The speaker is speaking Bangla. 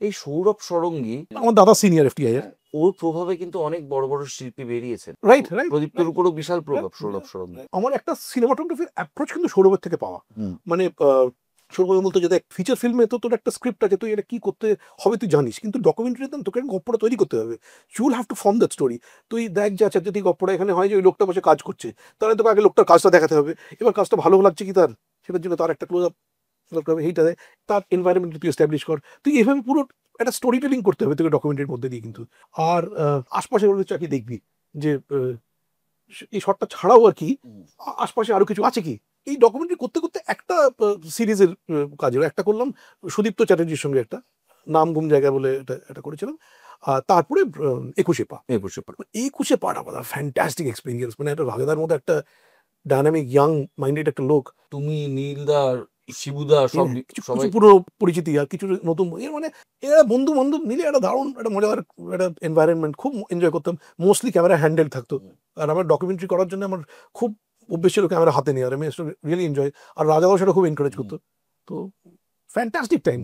এই সৌরভ ষড়ঙ্গী আমার দাদা সিনিয়র এফটিআই এর, ওর প্রভাবে কিন্তু অনেক বড় বড় শিল্পী বেরিয়েছেন। Right right. প্রদীপ্তর উপরও বিশাল প্রভাব সৌরভ ষড়ঙ্গী। আমার একটা সিনেমাটোগ্রাফির অ্যাপ্রোচ কিন্তু সৌরভের থেকে পাওয়া। মানে সৌরভ বলতো যে দেখ, ফিচার ফিল্মে তো তোর একটা স্ক্রিপ্ট আছে, তুই এটা কি করতে হবে তুই জানিস, কিন্তু ডকুমেন্টারিতে তোকে গপ্পটা তৈরি করতে হবে। You will have to form that story. তুই দেখ যে আচ্ছা যদি গপ্পটা এখানে হয় যে ওই লোকটা বসে কাজ করছে, তাহলে তোকে আগে লোকটার কাজটা দেখাতে হবে। এবার কাজটা ভালো লাগছে কি তার, সেটার জন্য তার একটা ক্লোজ আপ দরকার হবে, এইটা দেয়। তার এনভায়রনমেন্ট তুই এস্টাবলিশ কর। তুই এভাবে পুরো একটা স্টোরি টেলিং করতে হবে তোকে ডকুমেন্টারির মধ্যে দিয়ে কিন্তু। আর আশপাশে চাকি দেখবি যে এই শটটা ছাড়াও আর কি আশপাশে আরো কিছু আছে কি। এই ডকুমেন্টারি করতে করতে একটা সিরিজের কাজের একটা করলাম সুদীপ্ত চ্যাটার্জির সঙ্গে, একটা নাম গুম জায়গা বলে এটা করেছিলাম। তারপরে 21 পা। 21 পা আমার ফ্যান্টাস্টিক এক্সপিরিয়েন্স। মানে একটা রাগেদার মধ্যে একটা ডায়নামিক ইয়াং মাইন্ডেড একটা লোক। তুমি নীলদা, শিবুদা সব কিছু সবাই পুরনো পরিচিতি আর কিছু নতুন, এর মানে এরা বন্ধু বান্ধব মিলে একটা দারুণ একটা মজাদার একটা এনভায়রনমেন্ট, খুব এনজয় করতাম। মোস্টলি ক্যামেরা হ্যান্ডেল থাকতো, আর আমার ডকুমেন্টারি করার জন্য আমার খুব অভ্যেস ছিল ক্যামেরা হাতে নেওয়ার। আমি রিয়েলি এনজয়, আর রাজাও সেটা খুব এনকারেজ করতো। তো ফ্যান্টাস্টিক টাইম।